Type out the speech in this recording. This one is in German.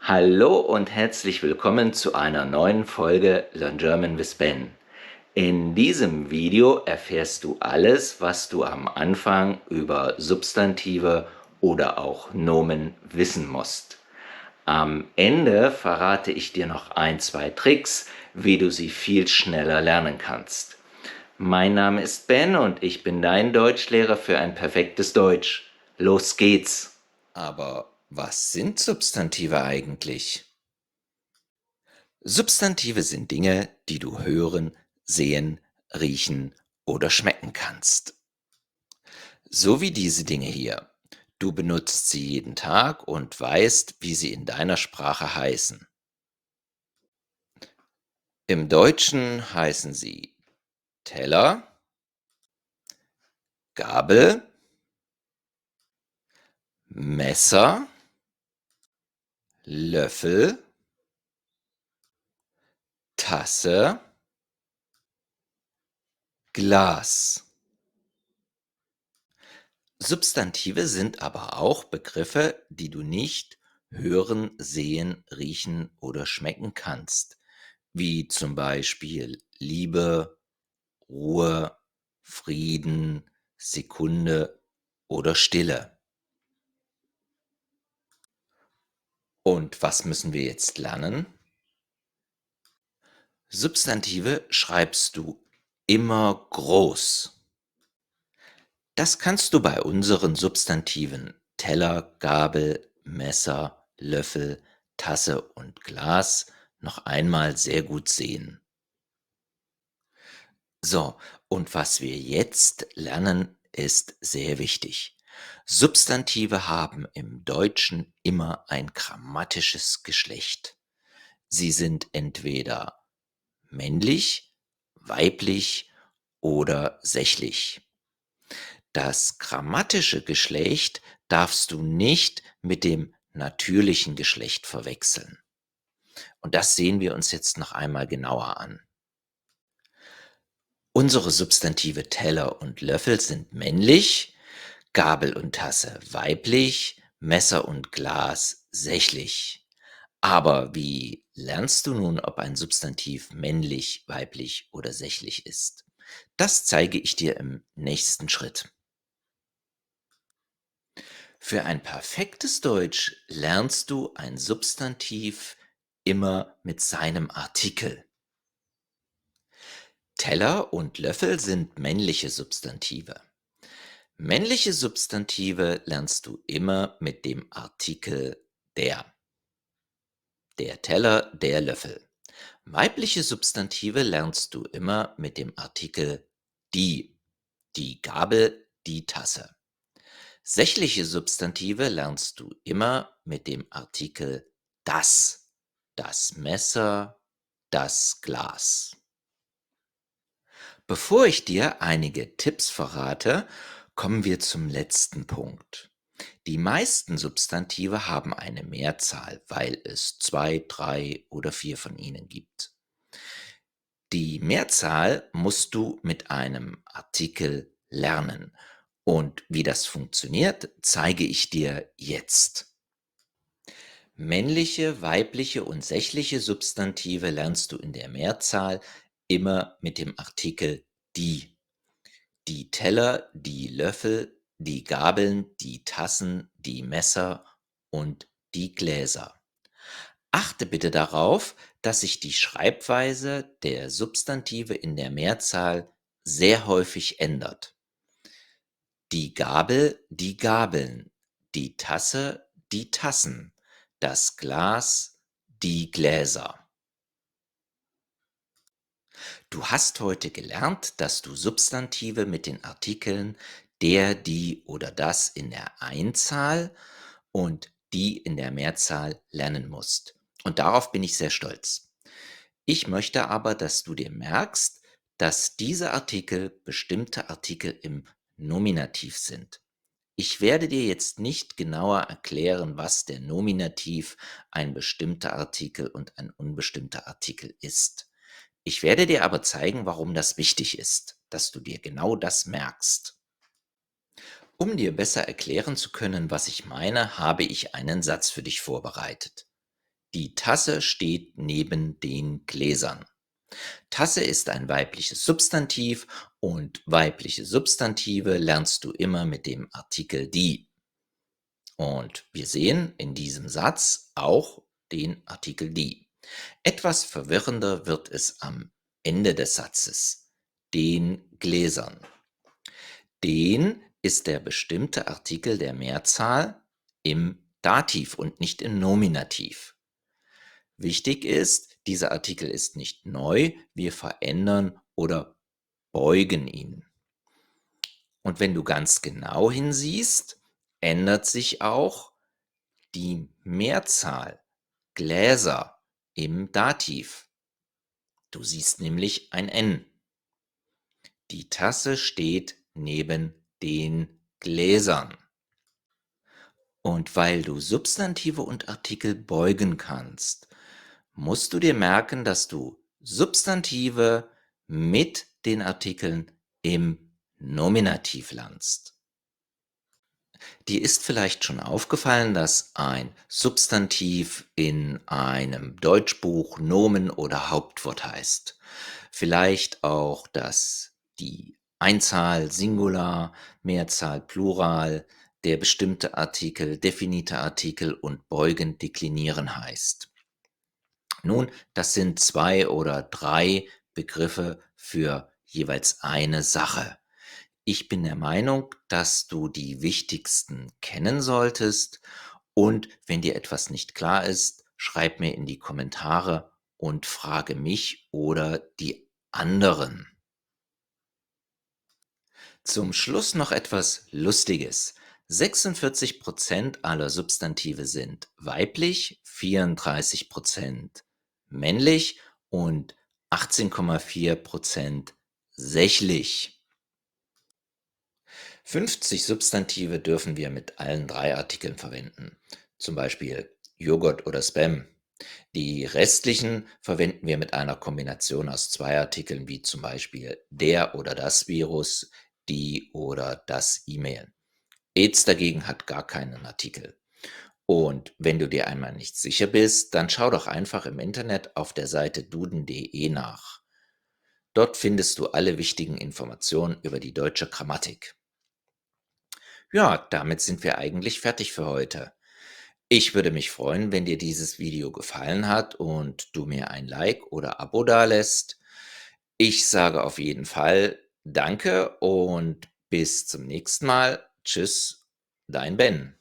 Hallo und herzlich willkommen zu einer neuen Folge Learn German with Ben. In diesem Video erfährst du alles, was du am Anfang über Substantive oder auch Nomen wissen musst. Am Ende verrate ich dir noch ein, zwei Tricks, wie du sie viel schneller lernen kannst. Mein Name ist Ben und ich bin dein Deutschlehrer für ein perfektes Deutsch. Los geht's! Aber was sind Substantive eigentlich? Substantive sind Dinge, die du hören, sehen, riechen oder schmecken kannst. So wie diese Dinge hier. Du benutzt sie jeden Tag und weißt, wie sie in deiner Sprache heißen. Im Deutschen heißen sie Teller, Gabel, Messer, Löffel, Tasse, Glas. Substantive sind aber auch Begriffe, die du nicht hören, sehen, riechen oder schmecken kannst, wie zum Beispiel Liebe, Ruhe, Frieden, Sekunde oder Stille. Und was müssen wir jetzt lernen? Substantive schreibst du immer groß. Das kannst du bei unseren Substantiven Teller, Gabel, Messer, Löffel, Tasse und Glas noch einmal sehr gut sehen. So, und was wir jetzt lernen, ist sehr wichtig. Substantive haben im Deutschen immer ein grammatisches Geschlecht. Sie sind entweder männlich, weiblich oder sächlich. Das grammatische Geschlecht darfst du nicht mit dem natürlichen Geschlecht verwechseln. Und das sehen wir uns jetzt noch einmal genauer an. Unsere Substantive Teller und Löffel sind männlich, Gabel und Tasse weiblich, Messer und Glas sächlich. Aber wie lernst du nun, ob ein Substantiv männlich, weiblich oder sächlich ist? Das zeige ich dir im nächsten Schritt. Für ein perfektes Deutsch lernst du ein Substantiv immer mit seinem Artikel. Teller und Löffel sind männliche Substantive. Männliche Substantive lernst du immer mit dem Artikel der. Der Teller, der Löffel. Weibliche Substantive lernst du immer mit dem Artikel die. Die Gabel, die Tasse. Sächliche Substantive lernst du immer mit dem Artikel das. Das Messer, das Glas. Bevor ich dir einige Tipps verrate, kommen wir zum letzten Punkt. Die meisten Substantive haben eine Mehrzahl, weil es 2, 3 oder 4 von ihnen gibt. Die Mehrzahl musst du mit einem Artikel lernen. Und wie das funktioniert, zeige ich dir jetzt. Männliche, weibliche und sächliche Substantive lernst du in der Mehrzahl immer mit dem Artikel die. Die Teller, die Löffel, die Gabeln, die Tassen, die Messer und die Gläser. Achte bitte darauf, dass sich die Schreibweise der Substantive in der Mehrzahl sehr häufig ändert. Die Gabel, die Gabeln, die Tasse, die Tassen, das Glas, die Gläser. Du hast heute gelernt, dass du Substantive mit den Artikeln der, die oder das in der Einzahl und die in der Mehrzahl lernen musst. Und darauf bin ich sehr stolz. Ich möchte aber, dass du dir merkst, dass diese Artikel bestimmte Artikel im Nominativ sind. Ich werde dir jetzt nicht genauer erklären, was der Nominativ, ein bestimmter Artikel und ein unbestimmter Artikel ist. Ich werde dir aber zeigen, warum das wichtig ist, dass du dir genau das merkst. Um dir besser erklären zu können, was ich meine, habe ich einen Satz für dich vorbereitet. Die Tasse steht neben den Gläsern. Tasse ist ein weibliches Substantiv und weibliche Substantive lernst du immer mit dem Artikel die. Und wir sehen in diesem Satz auch den Artikel die. Etwas verwirrender wird es am Ende des Satzes. Den Gläsern. Den ist der bestimmte Artikel der Mehrzahl im Dativ und nicht im Nominativ. Wichtig ist, dieser Artikel ist nicht neu, wir verändern oder beugen ihn. Und wenn du ganz genau hinsiehst, ändert sich auch die Mehrzahl Gläser im Dativ. Du siehst nämlich ein N. Die Tasse steht neben den Gläsern. Und weil du Substantive und Artikel beugen kannst, musst du dir merken, dass du Substantive mit den Artikeln im Nominativ lernst. Dir ist vielleicht schon aufgefallen, dass ein Substantiv in einem Deutschbuch Nomen oder Hauptwort heißt. Vielleicht auch, dass die Einzahl Singular, Mehrzahl Plural, der bestimmte Artikel, definite Artikel und beugen deklinieren heißt. Nun, das sind 2 oder 3 Begriffe für jeweils eine Sache. Ich bin der Meinung, dass du die wichtigsten kennen solltest und wenn dir etwas nicht klar ist, schreib mir in die Kommentare und frage mich oder die anderen. Zum Schluss noch etwas Lustiges. 46% aller Substantive sind weiblich, 34% männlich und 18,4% sächlich. 50 Substantive dürfen wir mit allen 3 Artikeln verwenden, zum Beispiel Joghurt oder Spam. Die restlichen verwenden wir mit einer Kombination aus 2 Artikeln, wie zum Beispiel der oder das Virus, die oder das E-Mail. AIDS dagegen hat gar keinen Artikel. Und wenn du dir einmal nicht sicher bist, dann schau doch einfach im Internet auf der Seite duden.de nach. Dort findest du alle wichtigen Informationen über die deutsche Grammatik. Ja, damit sind wir eigentlich fertig für heute. Ich würde mich freuen, wenn dir dieses Video gefallen hat und du mir ein Like oder Abo dalässt. Ich sage auf jeden Fall Danke und bis zum nächsten Mal. Tschüss, dein Ben.